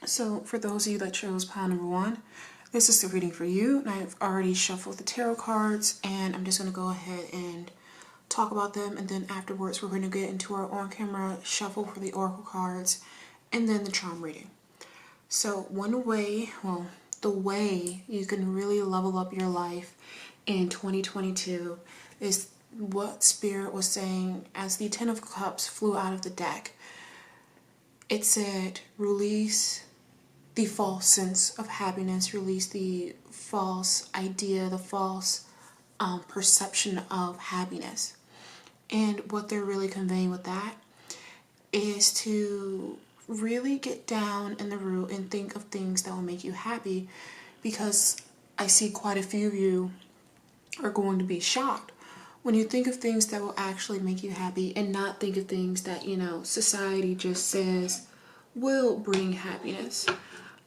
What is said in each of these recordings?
So for those of you that chose pile number 1, this is the reading for you. And I've already shuffled the tarot cards, and I'm just going to go ahead and talk about them, and then afterwards we're going to get into our on-camera shuffle for the oracle cards and then the charm reading. So the way you can really level up your life in 2022 is what Spirit was saying as the Ten of Cups flew out of the deck. It said, release the false sense of happiness, release the false idea, the false perception of happiness. And what they're really conveying with that is to really get down in the root and think of things that will make you happy, because I see quite a few of you are going to be shocked when you think of things that will actually make you happy and not think of things that, society just says will bring happiness.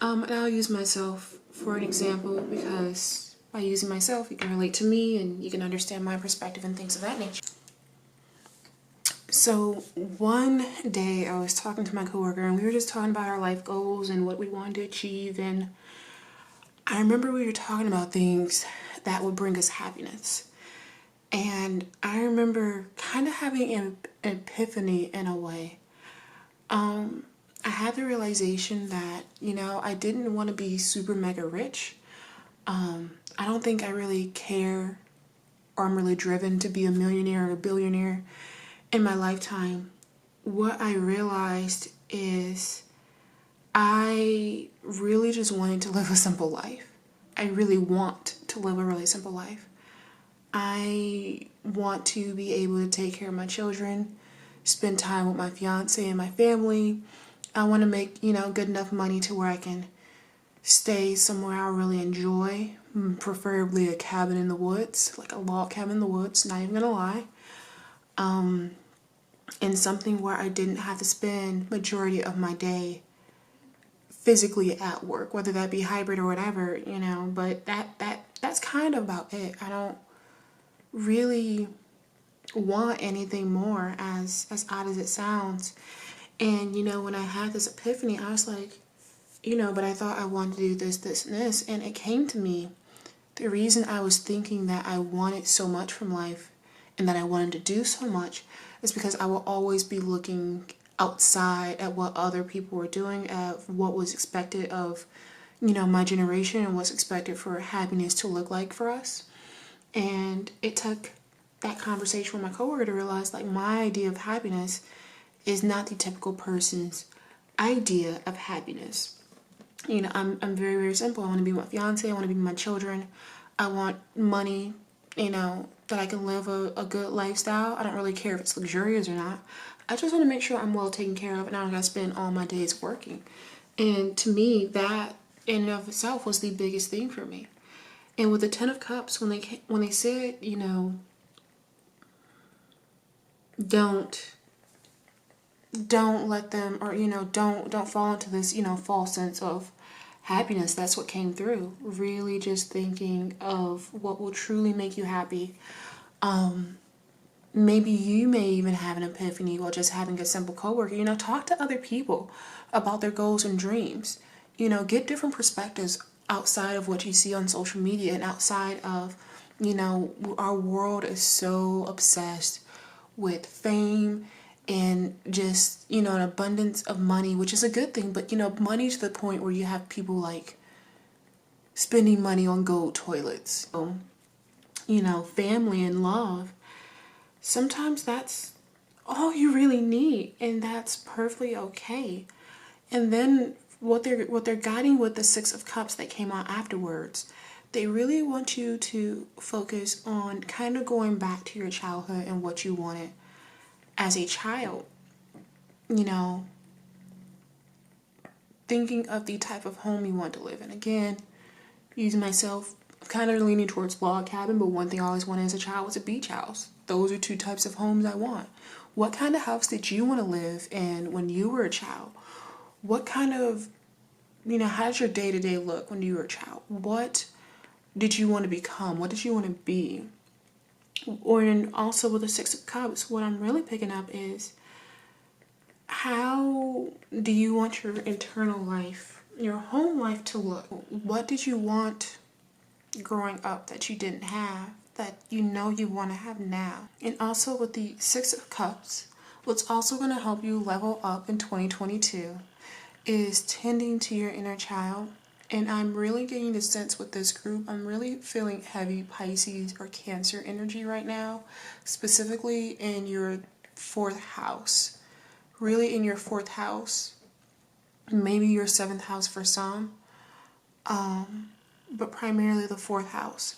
And I'll use myself for an example, because by using myself, you can relate to me and you can understand my perspective and things of that nature. So one day I was talking to my coworker, and we were just talking about our life goals and what we wanted to achieve. And I remember we were talking about things that would bring us happiness. And I remember kind of having an epiphany in a way. I had the realization that, I didn't want to be super mega rich. I don't think I really care, or I'm really driven to be a millionaire or a billionaire in my lifetime. What I realized is I really just wanted to live a simple life. I really want to live a really simple life. I want to be able to take care of my children, spend time with my fiance and my family. I want to make, good enough money to where I can stay somewhere I really enjoy, preferably a cabin in the woods, like a log cabin in the woods, not even gonna lie. And something where I didn't have to spend majority of my day physically at work, whether that be hybrid or whatever, but that's kind of about it. I don't really want anything more, as odd as it sounds. And when I had this epiphany, I was like, but I thought I wanted to do this, this, and this. And it came to me, the reason I was thinking that I wanted so much from life and that I wanted to do so much is because I will always be looking outside at what other people were doing, at what was expected of, my generation and what's expected for happiness to look like for us. And it took that conversation with my coworker to realize, like, my idea of happiness is not the typical person's idea of happiness. I'm very, very simple. I want to be with my fiance. I want to be with my children. I want money, that I can live a good lifestyle. I don't really care if it's luxurious or not. I just want to make sure I'm well taken care of and I don't got to spend all my days working. And to me, that in and of itself was the biggest thing for me. And with the Ten of Cups, when they said, don't let them, or don't fall into this false sense of happiness. That's what came through. Really just thinking of what will truly make you happy. Maybe you may even have an epiphany while just having a simple coworker. Talk to other people about their goals and dreams. Get different perspectives outside of what you see on social media and outside of, our world is so obsessed with fame and just, an abundance of money, which is a good thing. But, money to the point where you have people like spending money on gold toilets. So, family and love. Sometimes that's all you really need, and that's perfectly okay. And then what they're guiding with the Six of Cups that came out afterwards, they really want you to focus on kind of going back to your childhood and what you wanted as a child. Thinking of the type of home you want to live in. Again, using myself, kind of leaning towards log cabin, but one thing I always wanted as a child was a beach house. Those are two types of homes I want. What kind of house did you want to live in when you were a child? What kind of, how did your day-to-day look when you were a child? What did you want to become? What did you want to be? And also with the Six of Cups, what I'm really picking up is, how do you want your internal life your home life to look. What did you want growing up that you didn't have, that you know you want to have now? And also with the Six of Cups, what's also going to help you level up in 2022 is tending to your inner child. And I'm really getting the sense with this group, I'm really feeling heavy Pisces or Cancer energy right now, specifically in your 4th house. Really in your 4th house, maybe your 7th house for some, but primarily the 4th house.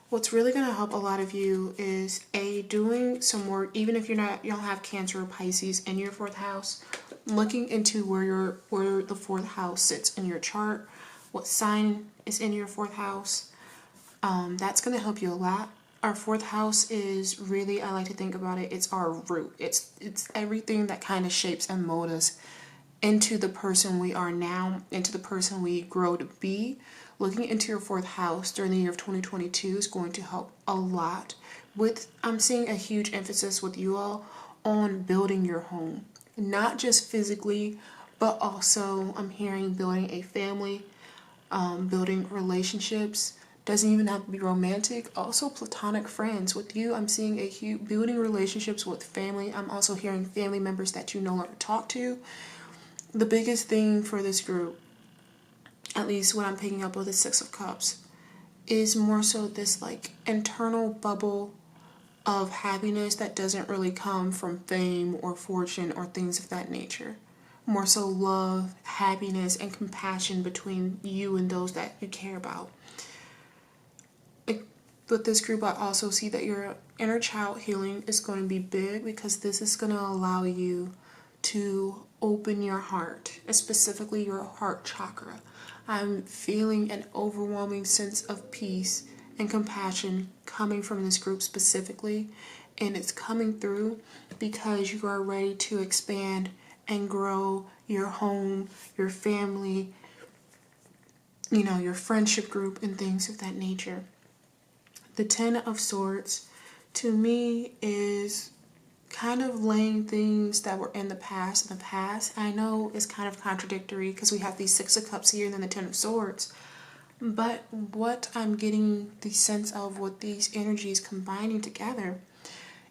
What's really going to help a lot of you is doing some work, even if you don't have Cancer or Pisces in your 4th house, looking into where the 4th house sits in your chart, what sign is in your 4th house. That's going to help you a lot. Our 4th house is really, I like to think about it, it's our root. It's everything that kind of shapes and molds us into the person we are now, into the person we grow to be. Looking into your 4th house during the year of 2022 is going to help a lot. I'm seeing a huge emphasis with you all on building your home. Not just physically, but also I'm hearing building a family, building relationships. Doesn't even have to be romantic. Also platonic friends. With you, I'm seeing a huge building relationships with family. I'm also hearing family members that you no longer talk to. The biggest thing for this group, at least what I'm picking up with the Six of Cups, is more so this like internal bubble of happiness that doesn't really come from fame or fortune or things of that nature. More so love, happiness, and compassion between you and those that you care about. With this group, I also see that your inner child healing is going to be big, because this is going to allow you to open your heart, and specifically your heart chakra. I'm feeling an overwhelming sense of peace and compassion coming from this group specifically, and it's coming through because you are ready to expand and grow your home, your family, your friendship group, and things of that nature. The 10 of Swords, to me, is kind of laying things that were in the past. I know it's kind of contradictory because we have these 6 of Cups here and then the 10 of Swords. But what I'm getting the sense of with these energies combining together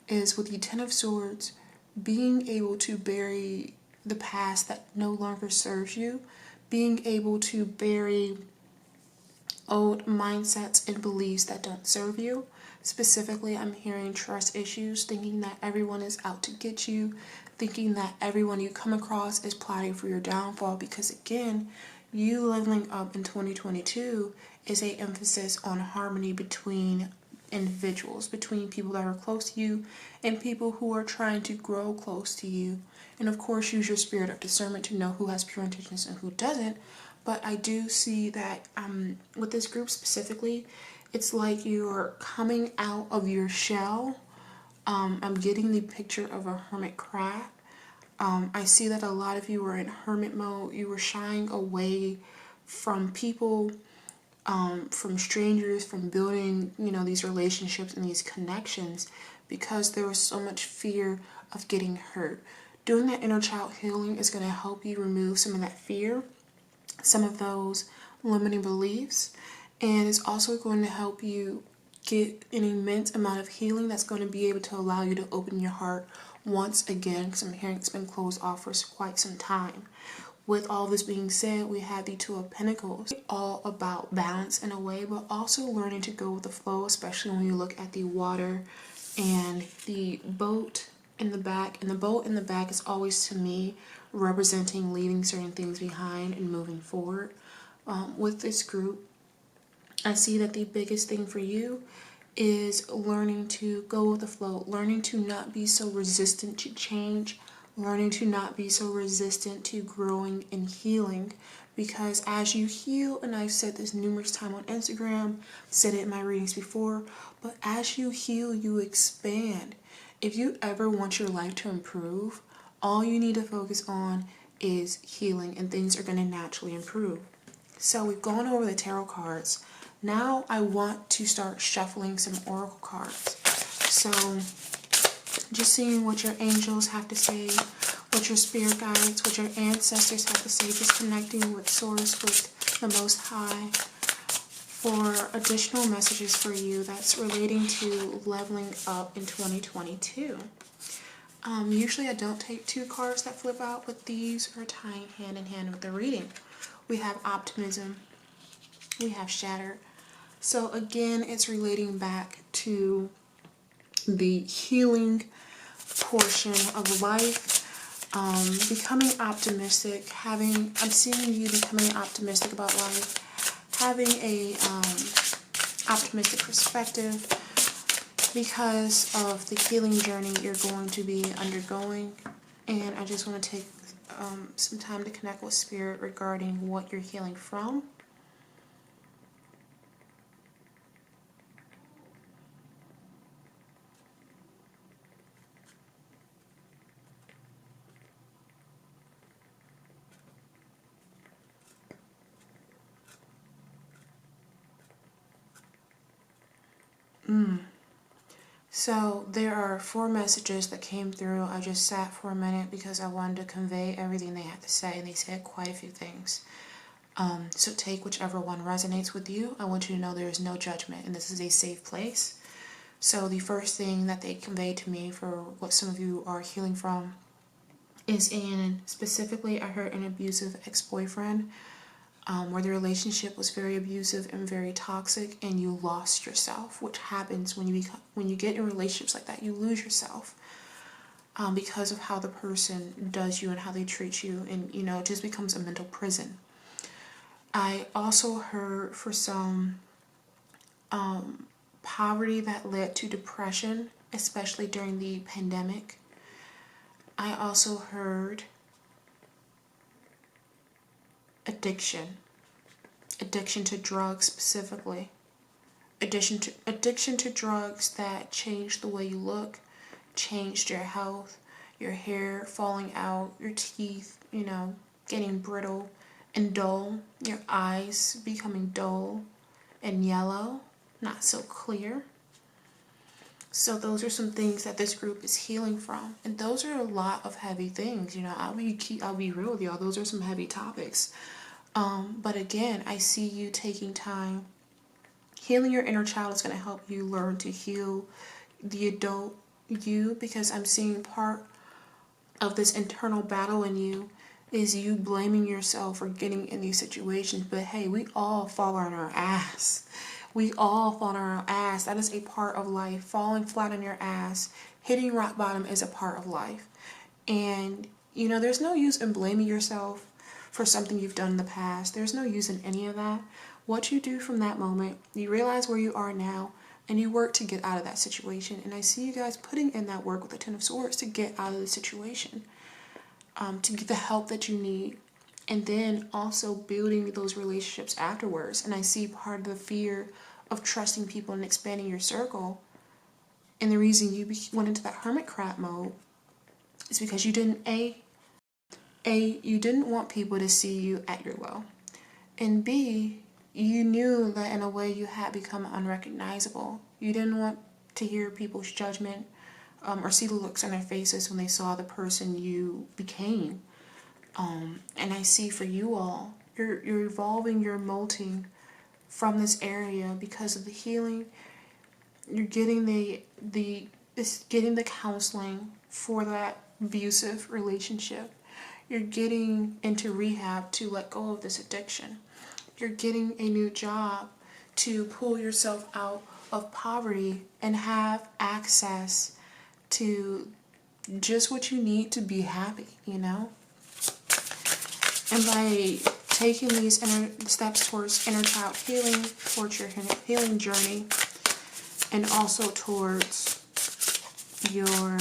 is with the 10 of Swords, being able to bury the past that no longer serves you, being able to bury old mindsets and beliefs that don't serve you. Specifically, I'm hearing trust issues, thinking that everyone is out to get you, thinking that everyone you come across is plotting for your downfall, because again, you leveling up in 2022 is an emphasis on harmony between individuals, between people that are close to you and people who are trying to grow close to you. And of course, use your spirit of discernment to know who has pure intentions and who doesn't. But I do see that with this group specifically, it's like you're coming out of your shell. I'm getting the picture of a hermit crab. I see that a lot of you were in hermit mode. You were shying away from people, from strangers, from building, these relationships and these connections, because there was so much fear of getting hurt. Doing that inner child healing is going to help you remove some of that fear, some of those limiting beliefs, and it's also going to help you get an immense amount of healing that's going to be able to allow you to open your heart once again, because I'm hearing it's been closed off for quite some time. With all this being said, we have the 2 of Pentacles. All about balance in a way, but also learning to go with the flow, especially when you look at the water and the boat in the back. And the boat in the back is always, to me, representing leaving certain things behind and moving forward. With this group, I see that the biggest thing for you is learning to go with the flow, learning to not be so resistant to change, learning to not be so resistant to growing and healing. Because as you heal, and I've said this numerous times on Instagram, said it in my readings before, but as you heal, you expand. If you ever want your life to improve, all you need to focus on is healing, and things are going to naturally improve. So we've gone over the tarot cards. Now I want to start shuffling some oracle cards. So just seeing what your angels have to say what your spirit guides, what your ancestors have to say, just connecting with Source, with the Most High, for additional messages for you that's relating to leveling up in 2022. Usually I don't take 2 cards that flip out, but these are tying hand in hand with the reading. We have optimism, we have shattered. So again, it's relating back to the healing portion of life, becoming optimistic, I'm seeing you becoming optimistic about life, having a optimistic perspective because of the healing journey you're going to be undergoing. And I just want to take some time to connect with Spirit regarding what you're healing from. So there are 4 messages that came through. I just sat for a minute because I wanted to convey everything they had to say, and they said quite a few things. So take whichever one resonates with you. I want you to know there is no judgment, and this is a safe place. So the first thing that they conveyed to me for what some of you are healing from is specifically I heard an abusive ex-boyfriend, where the relationship was very abusive and very toxic, and you lost yourself, which happens when you get in relationships like that. You lose yourself because of how the person does you and how they treat you, and it just becomes a mental prison. I also heard for some poverty that led to depression, especially during the pandemic. I also heard addiction to drugs specifically, addiction to drugs that changed the way you look, changed your health, your hair falling out, your teeth, getting brittle and dull, your eyes becoming dull and yellow, not so clear. So those are some things that this group is healing from, and those are a lot of heavy things. I'll be real with y'all. Those are some heavy topics. But again, I see you taking time. Healing your inner child is going to help you learn to heal the adult you, because I'm seeing part of this internal battle in you is you blaming yourself for getting in these situations. But hey, we all fall on our ass. We all fall on our ass. That is a part of life. Falling flat on your ass, hitting rock bottom is a part of life. And, there's no use in blaming yourself for something you've done in the past. There's no use in any of that. What you do from that moment, you realize where you are now, and you work to get out of that situation. And I see you guys putting in that work with the Ten of Swords to get out of the situation, to get the help that you need, and then also building those relationships afterwards. And I see part of the fear of trusting people and expanding your circle, and the reason you went into that hermit crab mode is because you didn't you didn't want people to see you at your low, and B, you knew that in a way you had become unrecognizable. You didn't want to hear people's judgment or see the looks on their faces when they saw the person you became. And I see for you all, you're evolving, you're molting from this area because of the healing. You're getting getting the counseling for that abusive relationship. You're getting into rehab to let go of this addiction. You're getting a new job to pull yourself out of poverty and have access to just what you need to be happy, And by taking these steps towards inner child healing, towards your healing journey, and also towards your,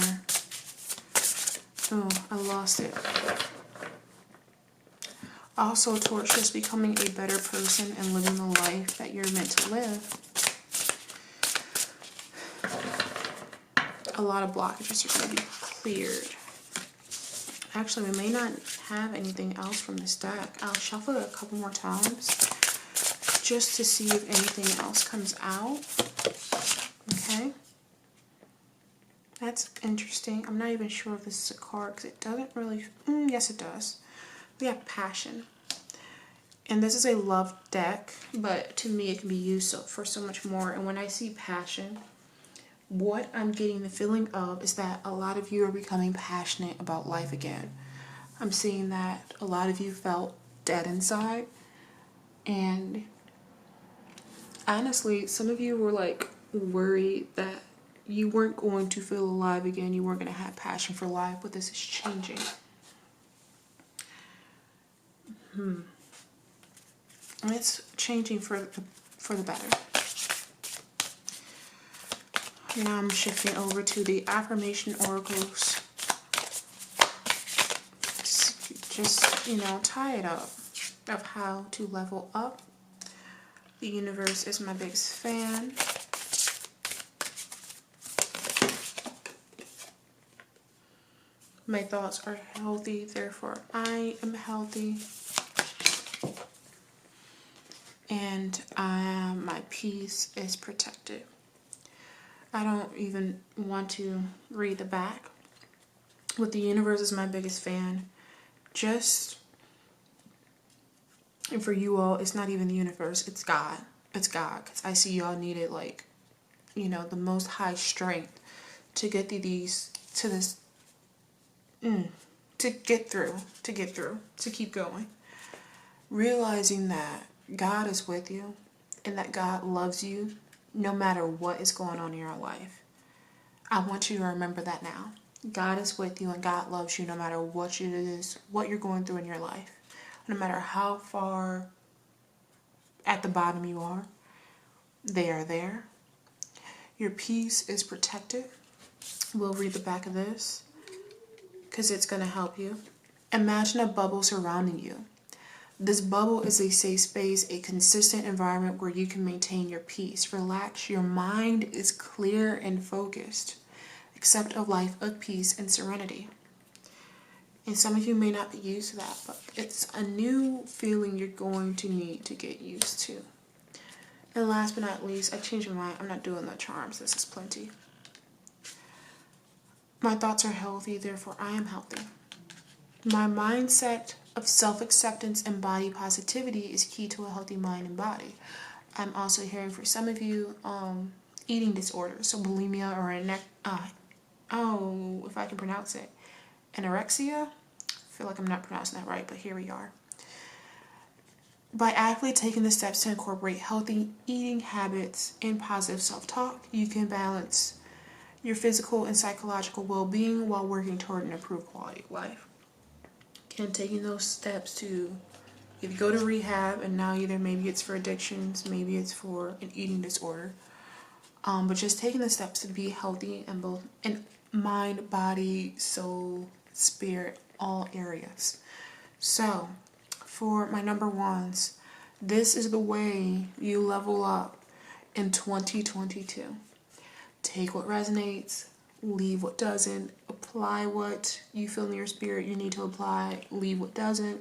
I lost it. Also towards just becoming a better person and living the life that you're meant to live. A lot of blockages are going to be cleared. Actually, we may not have anything else from this deck. I'll shuffle it a couple more times just to see if anything else comes out. Okay. That's interesting. I'm not even sure if this is a card because it doesn't really... yes, it does. We have passion. And this is a love deck, but to me it can be used for so much more. And when I see passion, what I'm getting the feeling of is that a lot of you are becoming passionate about life again. I'm seeing that a lot of you felt dead inside. And honestly, some of you were like worried that you weren't going to feel alive again. You weren't going to have passion for life, but this is changing. And it's changing for the better. Now I'm shifting over to the affirmation oracles. Just, you know, tie it up of how to level up. The universe is my biggest fan. My thoughts are healthy, therefore I am healthy. And my peace is protected. I don't even want to read the back. With the universe is my biggest fan. And for you all, it's not even the universe, it's God. It's God, because I see y'all needed, like, you know, the most high strength to get to get through, to keep going. Realizing that God is with you and that God loves you no matter what is going on in your life. I want you to remember that now. God is with you and God loves you no matter what it is, what you're going through in your life. No matter how far at the bottom you are, they are there. Your peace is protected. We'll read the back of this because it's going to help you. Imagine a bubble surrounding you. This bubble is a safe space, a consistent environment where you can maintain your peace. Relax, your mind is clear and focused. Accept a life of peace and serenity. And some of you may not be used to that, but it's a new feeling you're going to need to get used to. And last but not least, I changed my mind. I'm not doing the charms. This is plenty. My thoughts are healthy, therefore I am healthy. My mindset of self-acceptance and body positivity is key to a healthy mind and body. I'm also hearing for some of you eating disorders, so bulimia or if I can pronounce it, anorexia. I feel like I'm not pronouncing that right, but here we are. By actively taking the steps to incorporate healthy eating habits and positive self-talk, you can balance your physical and psychological well-being while working toward an improved quality of life. And taking those steps to either go to rehab, and now maybe it's for addictions, maybe it's for an eating disorder, but just taking the steps to be healthy in both in mind, body, soul, spirit, all areas. So for my number ones, this is the way you level up in 2022. Take what resonates, leave what doesn't, apply what you feel in your spirit you need to apply, leave what doesn't.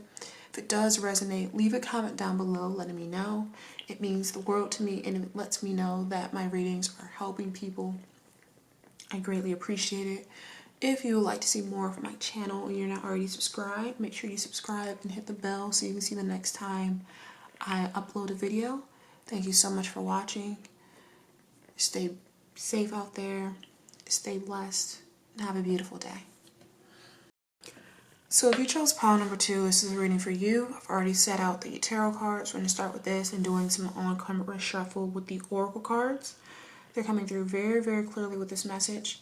If it does resonate, leave a comment down below letting me know. It means the world to me, and it lets me know that my readings are helping people. I greatly appreciate it. If you would like to see more from my channel and you're not already subscribed, make sure you subscribe and hit the bell so you can see the next time I upload a video. Thank you so much for watching. Stay safe out there, stay blessed, and have a beautiful day. So if you chose pile number 2, this is a reading for you. I've already set out the tarot cards. We're going to start with this and doing some on-camera shuffle with the oracle cards. They're coming through very, very clearly with this message.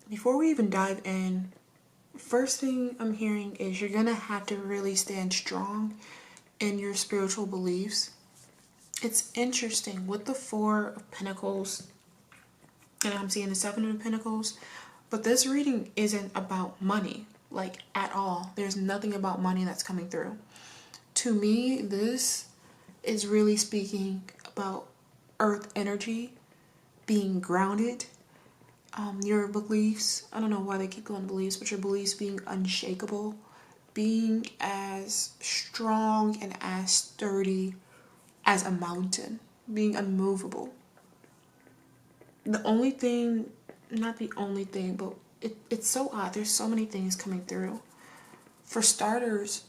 Before we even dive in, first thing I'm hearing is you're going to have to really stand strong in your spiritual beliefs. It's interesting with the 4 of Pentacles, and I'm seeing the 7 of Pentacles, but this reading isn't about money, like at all. There's nothing about money that's coming through. To me, this is really speaking about earth energy, being grounded, your beliefs, I don't know why they keep going beliefs, but your beliefs being unshakable, being as strong and as sturdy as a mountain, being unmovable. The only thing not the only thing, but it's so odd. There's so many things coming through. For starters,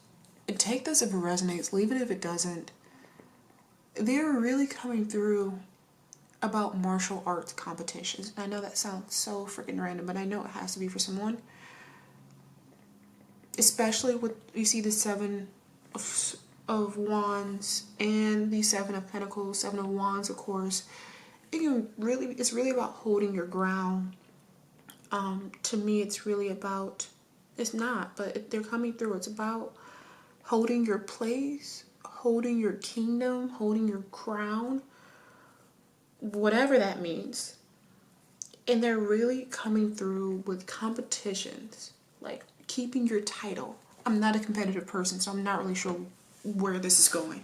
take this if it resonates, leave it if it doesn't. They're really coming through about martial arts competitions. I know that sounds so freaking random, but I know it has to be for someone. Especially with, you see the Seven of Wands and the Seven of Pentacles, Seven of Wands, of course. It's really about holding your ground. To me, it's really about, it's not, but they're coming through. It's about holding your place, holding your kingdom, holding your crown, whatever that means. And they're really coming through with competitions, like keeping your title. I'm not a competitive person, so I'm not really sure where this is going.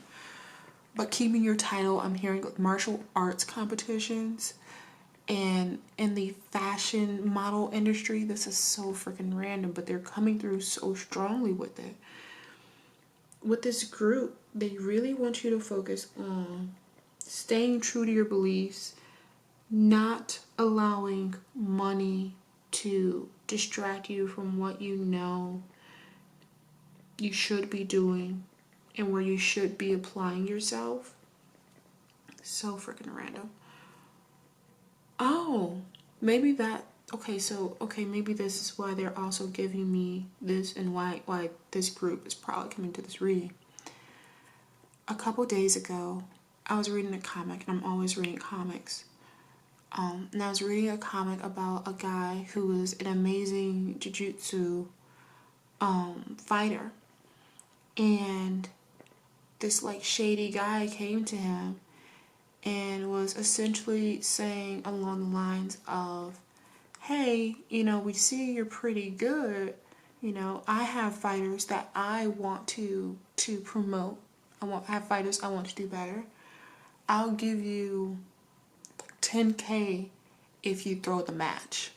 But keeping your title, I'm hearing like martial arts competitions. And in the fashion model industry, this is so freaking random, but they're coming through so strongly with it. With this group, they really want you to focus on staying true to your beliefs, not allowing money to distract you from what you know you should be doing and where you should be applying yourself. So freaking random. Oh, maybe that, maybe this is why they're also giving me this and why this group is probably coming to this reading. A couple days ago, I was reading a comic, and I'm always reading comics. And I was reading a comic about a guy who was an amazing jiu-jitsu fighter. And this like shady guy came to him and was essentially saying along the lines of, hey, we see you're pretty good. I have fighters that I want to promote. I have fighters I want to do better. I'll give you 10K if you throw the match.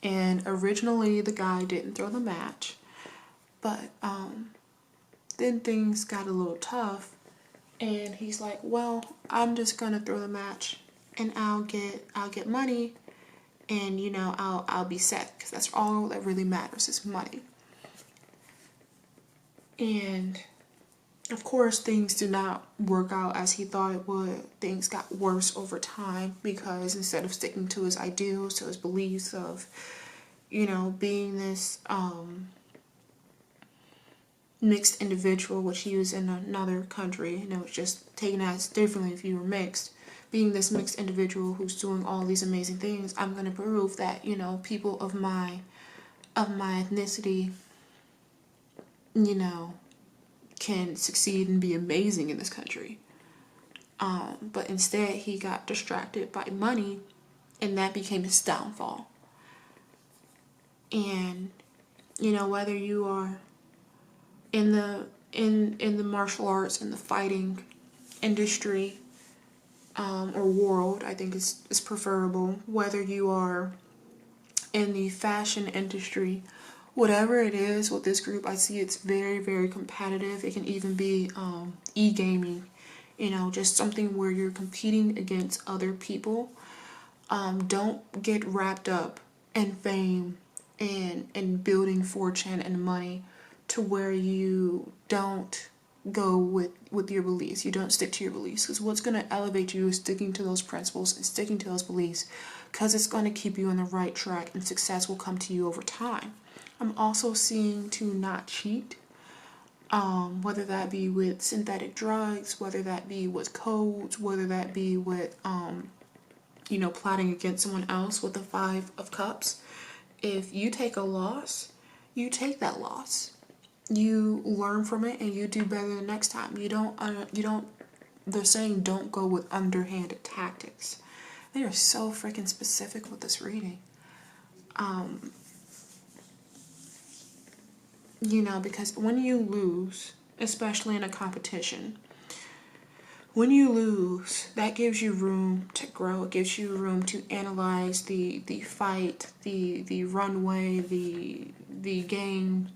And originally the guy didn't throw the match, but then things got a little tough, and he's like, well, I'm just gonna throw the match and I'll get money, and I'll be set, because that's all that really matters is money. And of course, things did not work out as he thought it would. Things got worse over time, because instead of sticking to his ideals, to his beliefs of, being this mixed individual, which he was in another country, it's just taken as differently if you were mixed. Being this mixed individual who's doing all these amazing things, I'm going to prove that, people of my ethnicity, can succeed and be amazing in this country. But instead he got distracted by money, and that became his downfall. And whether you are in the martial arts, in the fighting industry, or world, I think is preferable, whether you are in the fashion industry, whatever it is with this group, I see it's very, very competitive. It can even be e-gaming, just something where you're competing against other people. Don't get wrapped up in fame and building fortune and money to where you don't go with your beliefs. You don't stick to your beliefs, because what's going to elevate you is sticking to those principles and sticking to those beliefs, because it's going to keep you on the right track, and success will come to you over time. I'm also seeing to not cheat, whether that be with synthetic drugs, whether that be with codes, whether that be with plotting against someone else with the 5 of Cups. If you take a loss, you take that loss. You learn from it and you do better the next time. You don't, they're saying don't go with underhanded tactics. They are so freaking specific with this reading. Because when you lose, especially in a competition, when you lose, that gives you room to grow. It gives you room to analyze the fight, the runway, the game,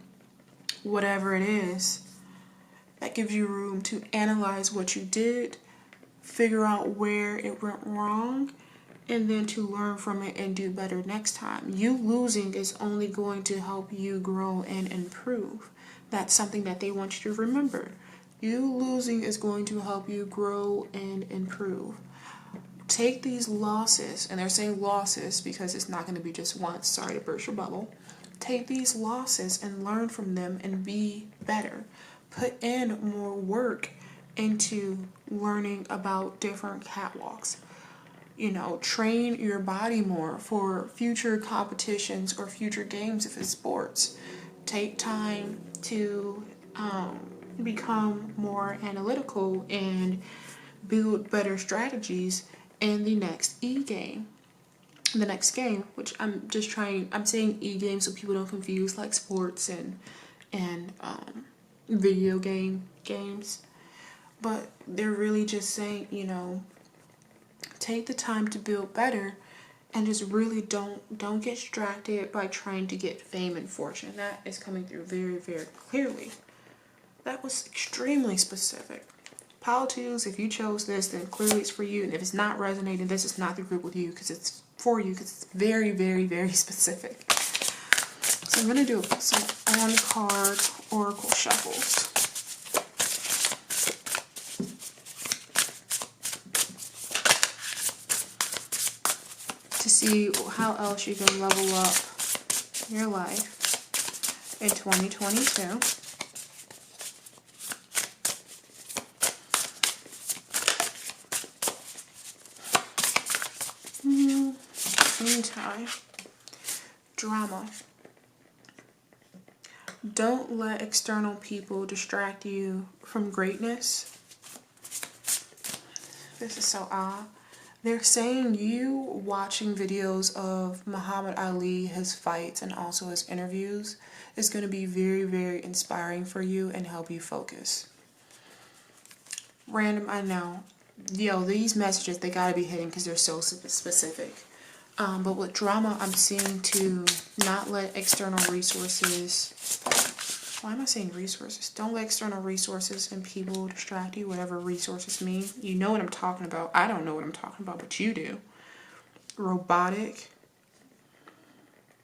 whatever it is. That gives you room to analyze what you did, figure out where it went wrong, and then to learn from it and do better next time. You losing is only going to help you grow and improve. That's something that they want you to remember. You losing is going to help you grow and improve. Take these losses, and they're saying losses because it's not going to be just once. Sorry to burst your bubble. Take these losses and learn from them and be better. Put in more work into learning about different catwalks. You know, train your body more for future competitions or future games if it's sports. Take time to become more analytical and build better strategies in the next game, which I'm saying game so people don't confuse like sports and video games, but they're really just saying, you know, take the time to build better and just really don't get distracted by trying to get fame and fortune. That is coming through very, very clearly. That was extremely specific. Politics, if you chose this, then clearly it's for you. And if it's not resonating, this is not the group with you because it's for you, because it's very, very, very specific. So I'm going to do some on-card oracle shuffles to see how else you can level up your life in 2022. Meantime, drama. Don't let external people distract you from greatness. This is so odd. They're saying you watching videos of Muhammad Ali, his fights, and also his interviews is going to be very, very inspiring for you and help you focus. Random, I know. Yo, these messages, they gotta be hidden because they're so specific. But with drama, I'm seeing to not let external resources... Why am I saying resources? Don't let external resources and people distract you, whatever resources mean. You know what I'm talking about. I don't know what I'm talking about, but you do. Robotic.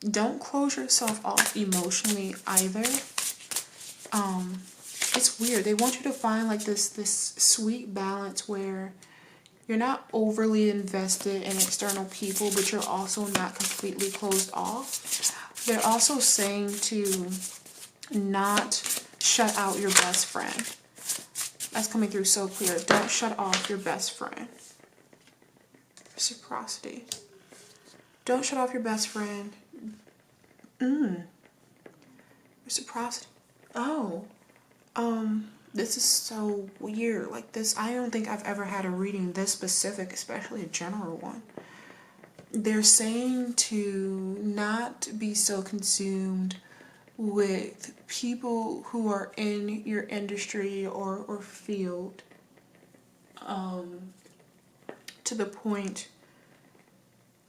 Don't close yourself off emotionally either. It's weird. They want you to find like this sweet balance where you're not overly invested in external people, but you're also not completely closed off. They're also saying to not shut out your best friend. That's coming through so clear. Don't shut off your best friend. Reciprocity. Don't shut off your best friend. Reciprocity. Oh. This is so weird. Like this, I don't think I've ever had a reading this specific, especially a general one. They're saying to not be so consumed with people who are in your industry or field, to the point,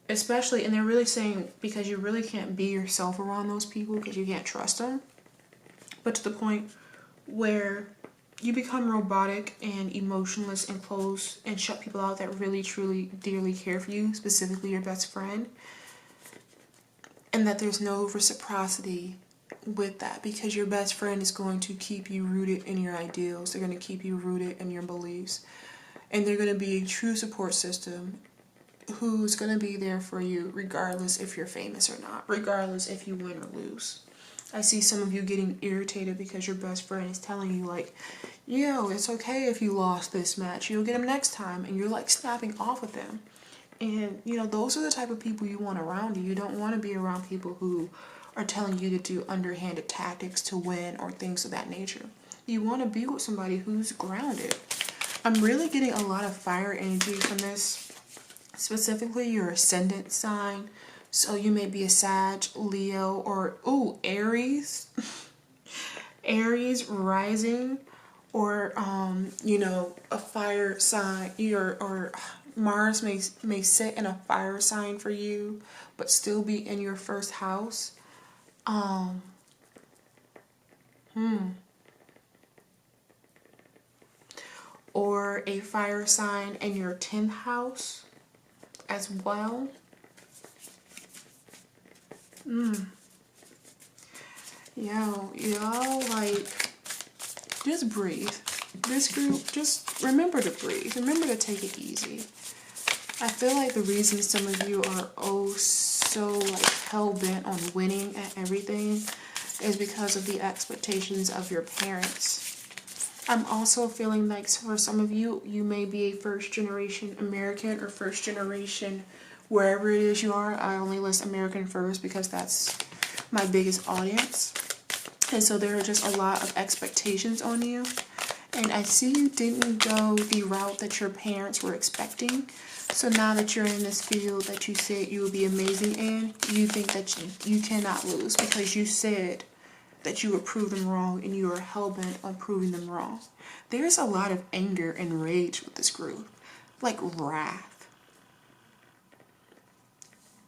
especially, and they're really saying because you really can't be yourself around those people because you can't trust them, but to the point where you become robotic and emotionless and close and shut people out that really, truly, dearly care for you, specifically your best friend, and that there's no reciprocity with that because your best friend is going to keep you rooted in your ideals. They're going to keep you rooted in your beliefs, and they're going to be a true support system who's going to be there for you regardless if you're famous or not, regardless if you win or lose. I see some of you getting irritated because your best friend is telling you like, yo, it's okay if you lost this match, you'll get them next time, and you're like snapping off with them. And you know, those are the type of people you want around you. You don't want to be around people who are telling you to do underhanded tactics to win or things of that nature. You want to be with somebody who's grounded. I'm really getting a lot of fire energy from this, specifically your ascendant sign. So you may be a Sag, Leo, or Aries. Aries rising, or you know, a fire sign. Or Mars may sit in a fire sign for you, but still be in your first house. Or a fire sign in your 10th house. as well. Y'all, like, just breathe. This group, just remember to breathe. Remember to take it easy. I feel like the reason some of you are so like hell-bent on winning at everything is because of the expectations of your parents. I'm also feeling like for some of you, you may be a first-generation American or first-generation wherever it is you are. I only list American first because that's my biggest audience. And so there are just a lot of expectations on you. And I see you didn't go the route that your parents were expecting. So now that you're in this field that you said you would be amazing in, you think that you cannot lose because you said that you would prove them wrong and you are hell-bent on proving them wrong. There's a lot of anger and rage with this group, like wrath.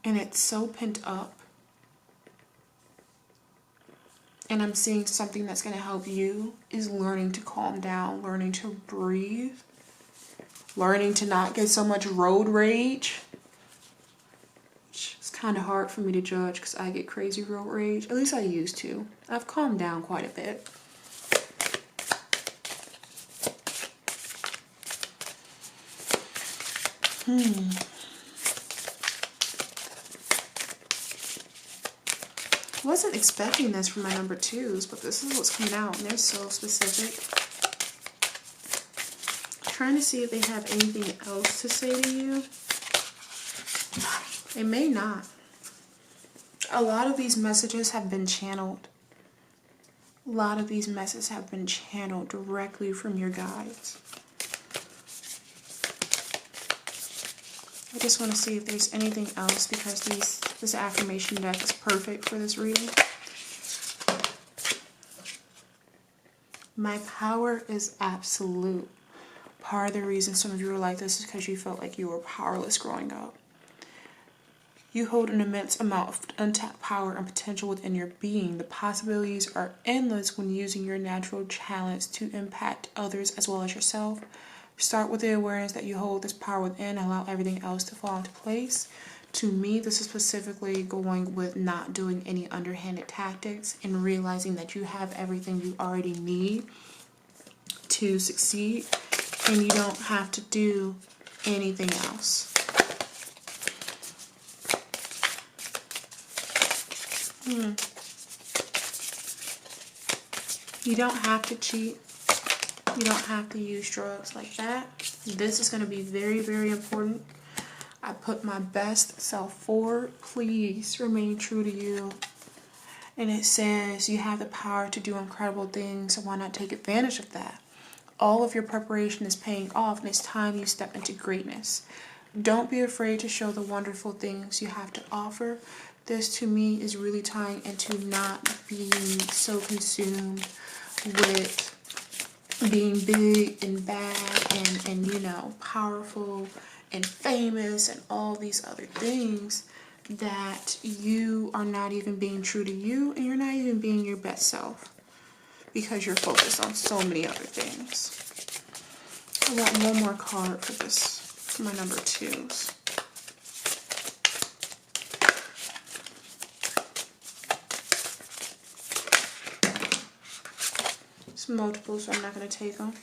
And it's so pent up. And I'm seeing something that's going to help you is learning to calm down, learning to breathe, learning to not get so much road rage. It's kind of hard for me to judge because I get crazy road rage. At least I used to. I've calmed down quite a bit. Wasn't expecting this from my number 2s, but this is what's coming out, and they're so specific. I'm trying to see if they have anything else to say to you. They may not. A lot of these messages have been channeled. A lot of these messages have been channeled directly from your guides. I just want to see if there's anything else because this affirmation deck is perfect for this reading. My power is absolute. Part of the reason some of you are like this is because you felt like you were powerless growing up. You hold an immense amount of untapped power and potential within your being. The possibilities are endless when using your natural talents to impact others as well as yourself. Start with the awareness that you hold this power within and allow everything else to fall into place. To me, this is specifically going with not doing any underhanded tactics and realizing that you have everything you already need to succeed and you don't have to do anything else. You don't have to cheat. You don't have to use drugs like that. This is going to be very, very important. I put my best self forward. Please remain true to you. And it says you have the power to do incredible things, so why not take advantage of that? All of your preparation is paying off, and it's time you step into greatness. Don't be afraid to show the wonderful things you have to offer. This, to me, is really tying into not being so consumed with being big and bad and you know, powerful and famous and all these other things that you are not even being true to you and you're not even being your best self because you're focused on so many other things. I want one more card for this, for my number 2s. It's multiple, so I'm not going to take them.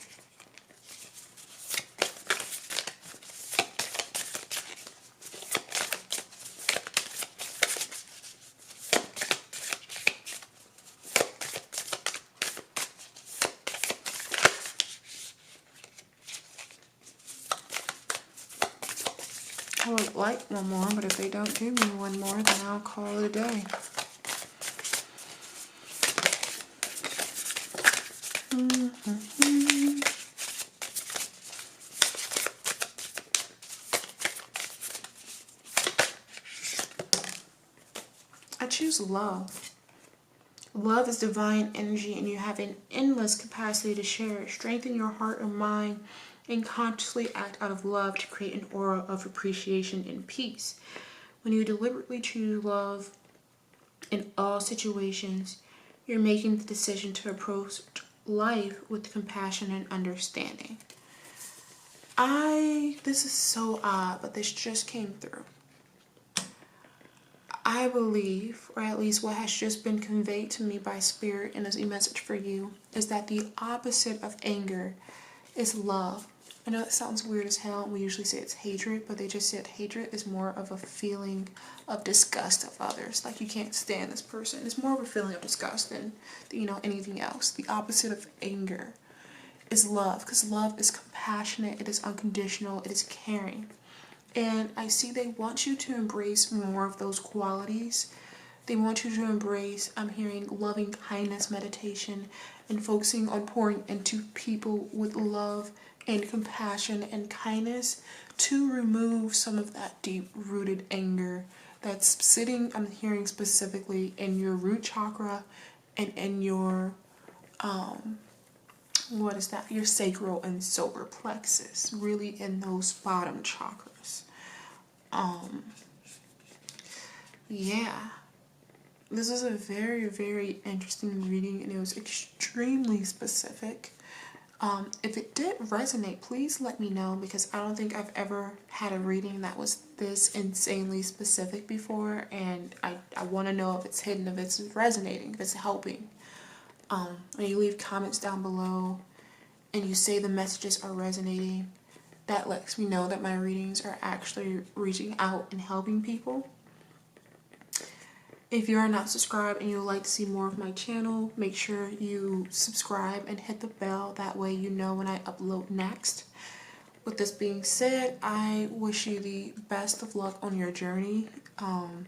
I would like one more, but if they don't give me one more, then I'll call it a day. I choose love. Love is divine energy and you have an endless capacity to share it. Strengthen your heart and mind and consciously act out of love to create an aura of appreciation and peace. When you deliberately choose love in all situations, you're making the decision to approach life with compassion and understanding. This is so odd, but this just came through. I believe, or at least what has just been conveyed to me by Spirit and as a message for you, is that the opposite of anger is love. I know it sounds weird as hell. We usually say it's hatred, but they just said hatred is more of a feeling of disgust of others. Like you can't stand this person. It's more of a feeling of disgust than, anything else. The opposite of anger is love, because love is compassionate, it is unconditional, it is caring. And I see they want you to embrace more of those qualities. They want you to embrace, I'm hearing, loving kindness meditation and focusing on pouring into people with love and compassion and kindness to remove some of that deep-rooted anger that's sitting, I'm hearing specifically, in your root chakra and in your, your sacral and solar plexus, really in those bottom chakras. Yeah, this is a very, very interesting reading, and it was extremely specific. If it did resonate, please let me know, because I don't think I've ever had a reading that was this insanely specific before, and I want to know if it's hidden, if it's resonating, if it's helping. When you leave comments down below and you say the messages are resonating, that lets me know that my readings are actually reaching out and helping people. If you are not subscribed and you would like to see more of my channel, make sure you subscribe and hit the bell. That way you know when I upload next. With this being said, I wish you the best of luck on your journey. And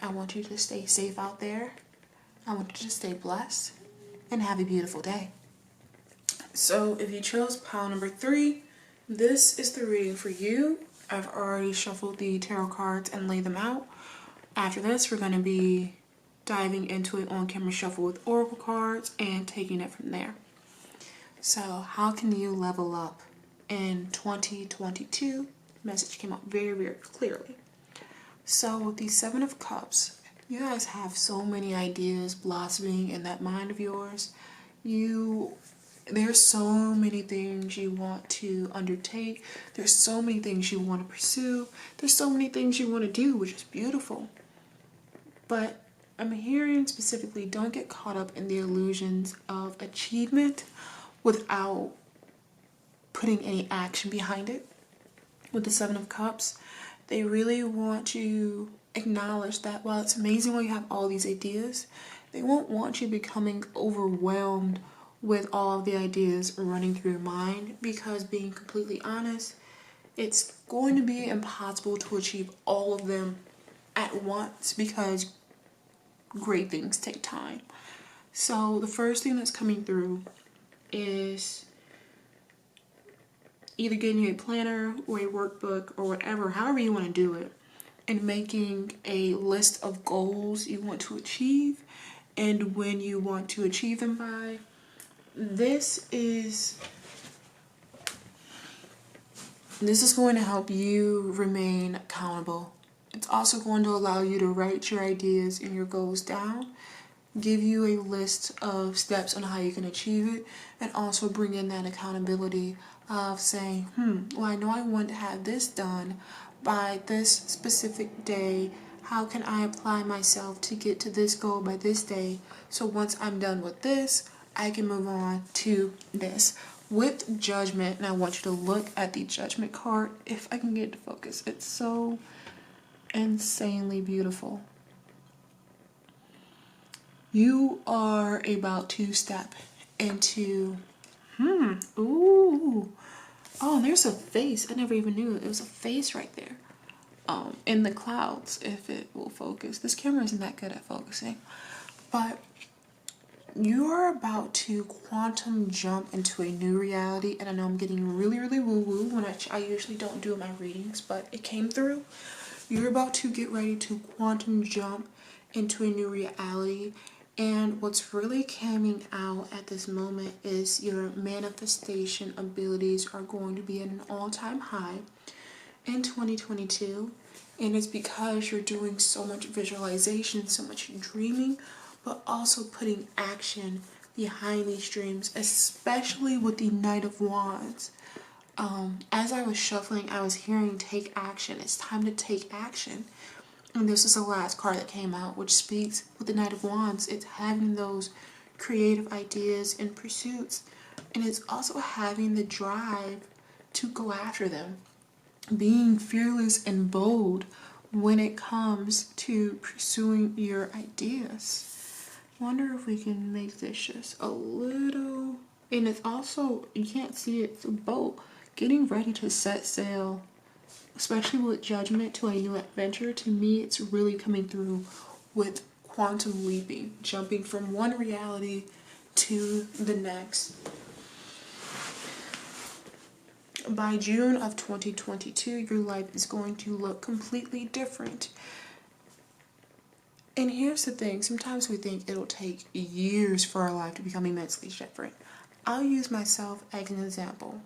I want you to stay safe out there. I want you to stay blessed and have a beautiful day. So if you chose pile number 3, this is the reading for you. I've already shuffled the tarot cards and laid them out. After this, we're going to be diving into an on-camera shuffle with oracle cards and taking it from there. So how can you level up in 2022? Message came out very, very clearly. So with the 7 of Cups, you guys have so many ideas blossoming in that mind of yours. There's so many things you want to undertake. There's so many things you want to pursue. There's so many things you want to do, which is beautiful. But I'm hearing specifically, don't get caught up in the illusions of achievement without putting any action behind it. With the 7 of Cups, they really want to acknowledge that while it's amazing when you have all these ideas, they won't want you becoming overwhelmed with all of the ideas running through your mind, because being completely honest, it's going to be impossible to achieve all of them at once, because great things take time. So the first thing that's coming through is either getting you a planner or a workbook or whatever, however you want to do it, and making a list of goals you want to achieve and when you want to achieve them by. This is going to help you remain accountable. It's also going to allow you to write your ideas and your goals down, give you a list of steps on how you can achieve it, and also bring in that accountability of saying, well, I know I want to have this done by this specific day. How can I apply myself to get to this goal by this day? So once I'm done with this, I can move on to this. With Judgment, and I want you to look at the Judgment card, if I can get it to focus. It's so insanely beautiful. You are about to step into, ooh. Oh, there's a face. I never even knew it was a face right there. In the clouds, if it will focus. This camera isn't that good at focusing. But you're about to quantum jump into a new reality. And I know I'm getting really, really woo-woo when I usually don't do my readings, but it came through. You're about to get ready to quantum jump into a new reality. And what's really coming out at this moment is your manifestation abilities are going to be at an all-time high in 2022. And it's because you're doing so much visualization, so much dreaming, but also putting action behind these dreams, especially with the Knight of Wands. As I was shuffling, I was hearing take action. It's time to take action. And this is the last card that came out, which speaks with the Knight of Wands. It's having those creative ideas and pursuits. And it's also having the drive to go after them. Being fearless and bold when it comes to pursuing your ideas. Wonder if we can make this just a little... And it's also, you can't see it, it's a boat. Getting ready to set sail, especially with judgment to a new adventure. To me, it's really coming through with quantum leaping, jumping from one reality to the next. By June of 2022, your life is going to look completely different. And here's the thing, sometimes we think it'll take years for our life to become immensely different. I'll use myself as an example.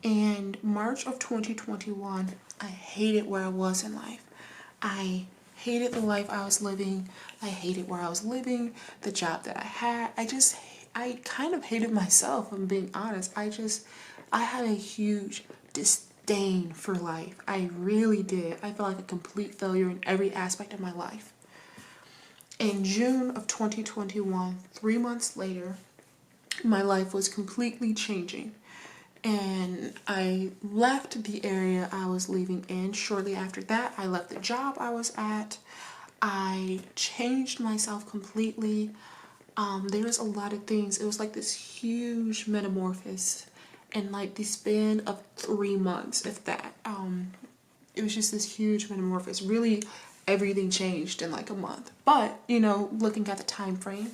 In March of 2021, I hated where I was in life. I hated the life I was living. I hated where I was living, the job that I had. I kind of hated myself, if I'm being honest. I had a huge disdain for life. I really did. I felt like a complete failure in every aspect of my life. In June of 2021, 3 months later, my life was completely changing. And I left the area I was living in. Shortly after that, I left the job I was at. I changed myself completely. There was a lot of things. It was like this huge metamorphosis in like the span of 3 months, if that. It was just this huge metamorphosis. Really, everything changed in like a month. But, you know, looking at the time frame,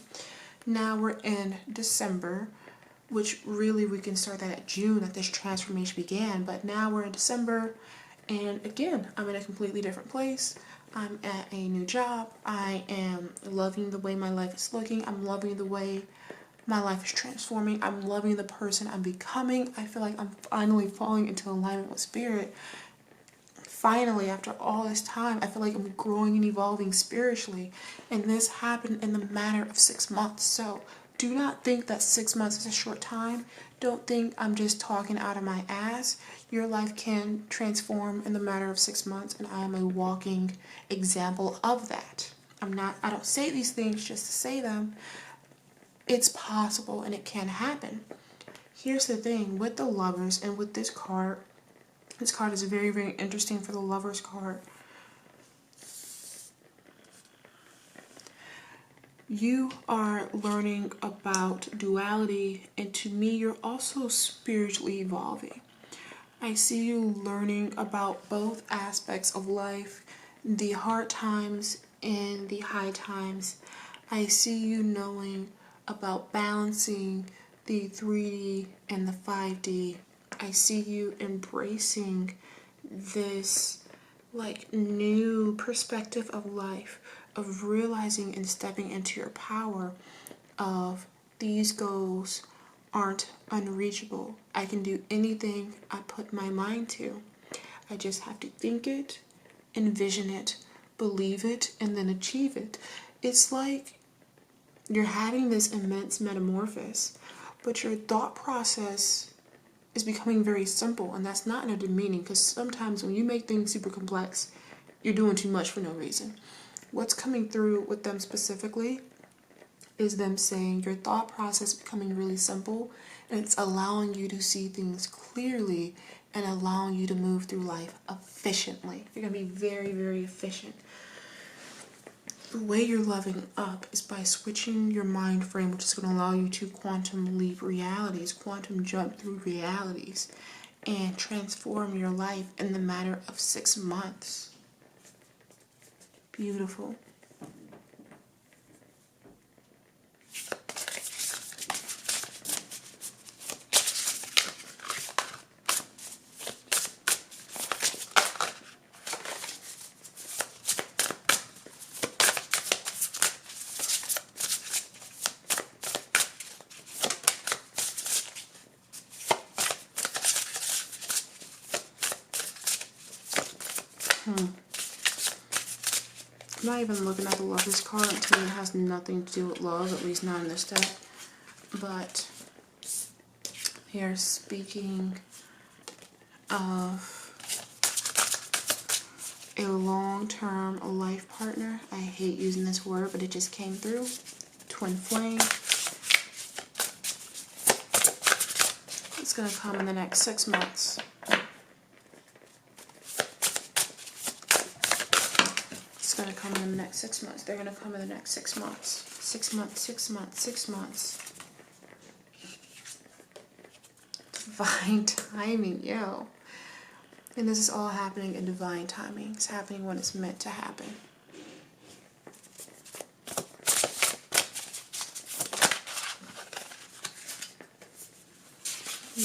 now we're in December, which really we can start that at June that this transformation began. But now we're in December, and again, I'm in a completely different place. I'm at a new job. I am loving the way my life is looking. I'm loving the way my life is transforming. I'm loving the person I'm becoming. I feel like I'm finally falling into alignment with spirit. Finally, after all this time, I feel like I'm growing and evolving spiritually. And this happened in the matter of 6 months. So do not think that 6 months is a short time. Don't think I'm just talking out of my ass. Your life can transform in the matter of 6 months, and I am a walking example of that. I don't say these things just to say them. It's possible and it can happen. Here's the thing with the Lovers and with this card is very, very interesting for the Lovers card. You are learning about duality, and to me, you're also spiritually evolving. I see you learning about both aspects of life, the hard times and the high times. I see you knowing about balancing the 3D and the 5D. I see you embracing this like new perspective of life, of realizing and stepping into your power of these goals aren't unreachable. I can do anything I put my mind to. I just have to think it, envision it, believe it, and then achieve it. It's like you're having this immense metamorphosis, but your thought process is becoming very simple, and that's not in a demeaning, because sometimes when you make things super complex, you're doing too much for no reason. What's coming through with them specifically is them saying your thought process becoming really simple, and it's allowing you to see things clearly and allowing you to move through life efficiently. You're going to be very, very efficient. The way you're leveling up is by switching your mind frame, which is going to allow you to quantum leap realities, quantum jump through realities, and transform your life in the matter of 6 months. Beautiful. I'm not even looking at the Lovers card until it has nothing to do with love, at least not in this deck. But here speaking of a long-term life partner. I hate using this word, but it just came through. Twin flame. It's going to come in the next 6 months. It's going to come in the next 6 months. They're going to come in the next 6 months. 6 months, 6 months, 6 months. Divine timing, yo. And this is all happening in divine timing. It's happening when it's meant to happen.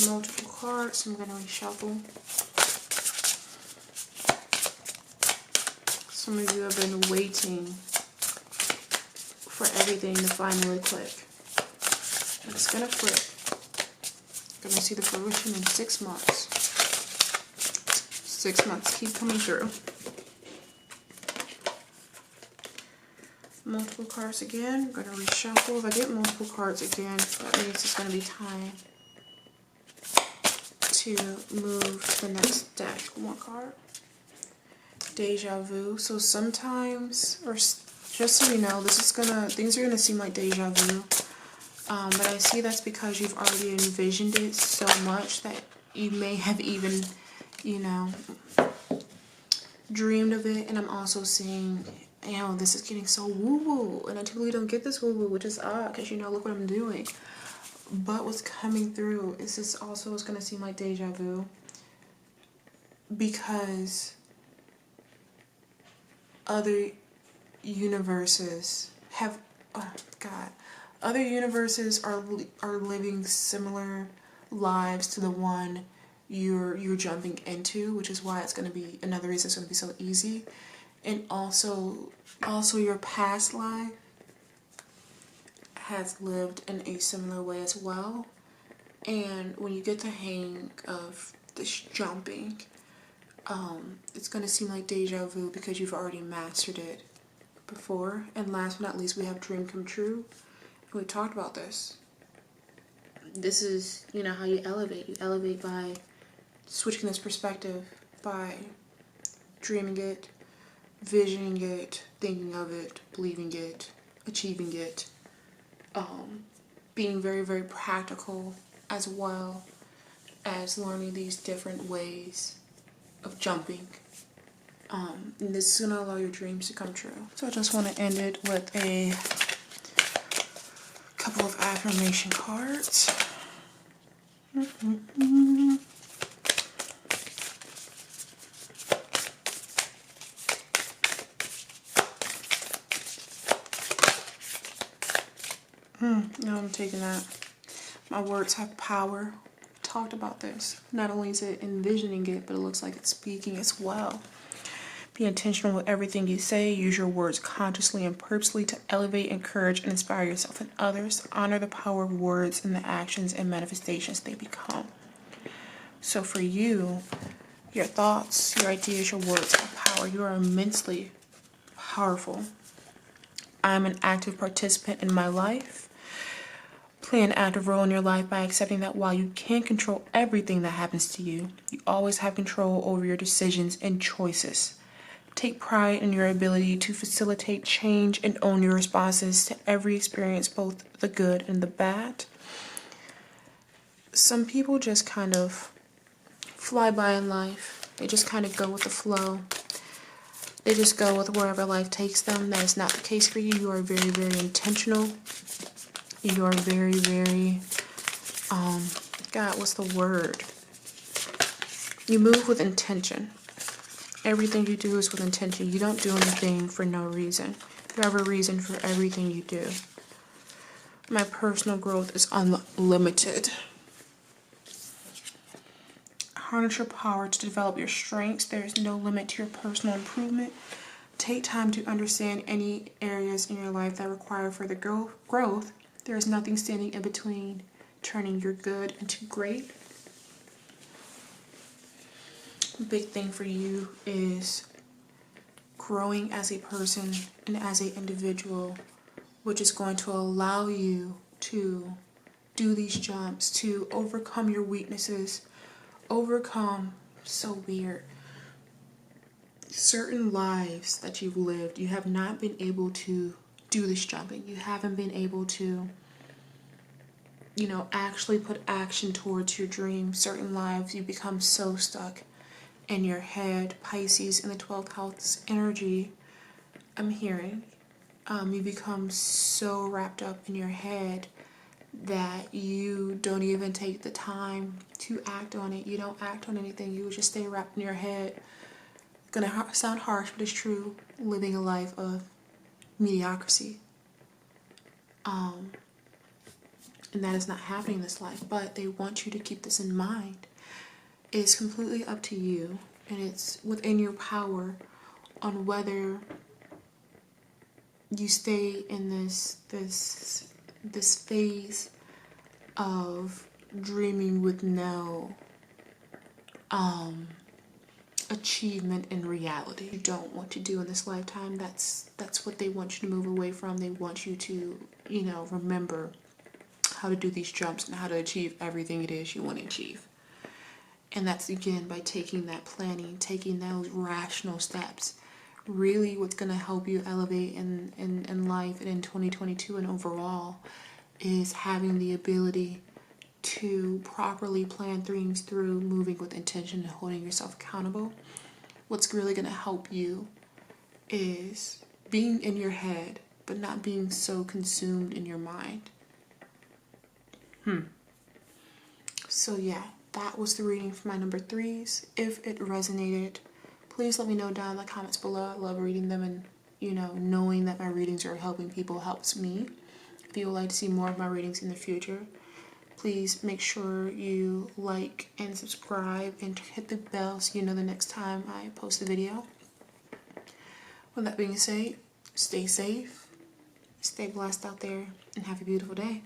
Multiple cards. I'm going to reshuffle. Some of you have been waiting for everything to finally click. It's going to flip. You're going to see the fruition in 6 months. 6 months. Keep coming through. Multiple cards again. I'm going to reshuffle. If I get multiple cards again, that means it's going to be time to move to the next deck. One card. Deja vu. So sometimes, or just so you know, things are gonna seem like deja vu. But I see that's because you've already envisioned it so much that you may have even, dreamed of it. And I'm also seeing, this is getting so woo-woo. And I typically don't get this woo-woo, which is odd because, look what I'm doing. But what's coming through is this also is going to seem like deja vu. Because other universes have, other universes are living similar lives to the one you're jumping into, which is why it's going to be another reason it's going to be so easy. And also your past life has lived in a similar way as well. And when you get the hang of this jumping, it's going to seem like deja vu because you've already mastered it before. And last but not least, we have dream come true. And we talked about this. This is, how you elevate. You elevate by switching this perspective, by dreaming it, visioning it, thinking of it, believing it, achieving it, being very, very practical, as well as learning these different ways of jumping. And this is going to allow your dreams to come true. So I just want to end it with a couple of affirmation cards. No, I'm taking that. My words have power. We talked about this. Not only is it envisioning it, but it looks like it's speaking as well. Be intentional with everything you say. Use your words consciously and purposely to elevate, encourage, and inspire yourself and others. Honor the power of words and the actions and manifestations they become. So for you, your thoughts, your ideas, your words have power. You are immensely powerful. I am an active participant in my life. Play an active role in your life by accepting that while you can't control everything that happens to you, you always have control over your decisions and choices. Take pride in your ability to facilitate change and own your responses to every experience, both the good and the bad. Some people just kind of fly by in life. They just kind of go with the flow. They just go with wherever life takes them. That is not the case for you. You are very, very intentional. You are very, very, what's the word? You move with intention. Everything you do is with intention. You don't do anything for no reason. You have a reason for everything you do. My personal growth is unlimited. Harness your power to develop your strengths. There is no limit to your personal improvement. Take time to understand any areas in your life that require further growth. There is nothing standing in between turning your good into great. A big thing for you is growing as a person and as an individual, which is going to allow you to do these jumps, to overcome your weaknesses, overcome So weird. Certain lives that you've lived, you have not been able to do this jumping. You haven't been able to, you know, actually put action towards your dream. Certain lives you become so stuck in your head. Pisces in the 12th house energy, I'm hearing. You become so wrapped up in your head that you don't even take the time to act on it. You don't act on anything. You just stay wrapped in your head. Gonna sound harsh, but it's true. Living a life of mediocrity. And that is not happening in this life, but they want you to keep this in mind. It is completely up to you, and it's within your power on whether you stay in this phase of dreaming with no achievement in reality. You don't want to do in this lifetime. That's what they want you to move away from. They want you to, you know, remember how to do these jumps and how to achieve everything it is you want to achieve. And that's again by taking that planning, taking those rational steps. Really what's going to help you elevate in life and in 2022 and overall is having the ability to properly plan things through, moving with intention and holding yourself accountable. What's really going to help you is being in your head, but not being so consumed in your mind. So yeah, that was the reading for my number 3s. If it resonated, please let me know down in the comments below. I love reading them, and you know, knowing that my readings are helping people helps me. If you would like to see more of my readings in the future, please make sure you like and subscribe and hit the bell so you know the next time I post a video. With that being said, stay safe, stay blessed out there, and have a beautiful day.